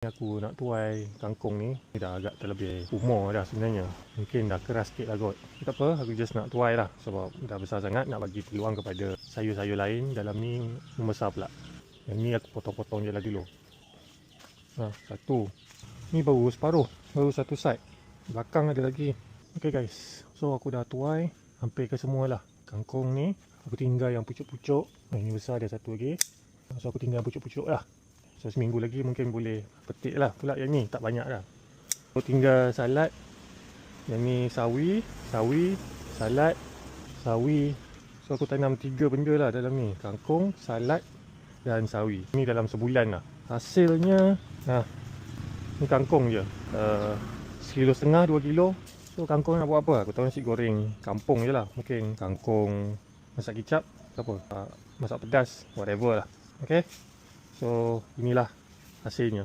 aku nak tuai kangkung ni dah agak terlebih umur dah sebenarnya. Mungkin dah keras sikit lah kot. Tak apa, aku just nak tuai lah sebab dah besar sangat, nak bagi peluang kepada sayur-sayur lain dalam ni membesar pula. Yang ni aku potong-potong je lah dulu. Satu. Ni baru separuh, baru satu side. Belakang ada lagi. Okay guys, so aku dah tuai hampir ke semua lah. Kangkung ni aku tinggal yang pucuk-pucuk. Ini besar, ada satu lagi. So aku tinggal pucuk-pucuk lah. So seminggu lagi mungkin boleh petik lah pula yang ni, tak banyak dah. So tinggal salad. Yang ni sawi, salad, sawi. So aku tanam 3 benda lah dalam ni. Kangkung, salad dan sawi. Ni dalam sebulan lah. Hasilnya, ni kangkung je. 1,5 kilo, 2 kilo. So kangkung nak buat apa? Aku tahu nasi goreng kampung je lah. Mungkin kangkung masak kicap, apa, masak pedas, whatever lah. Okay. So inilah hasilnya.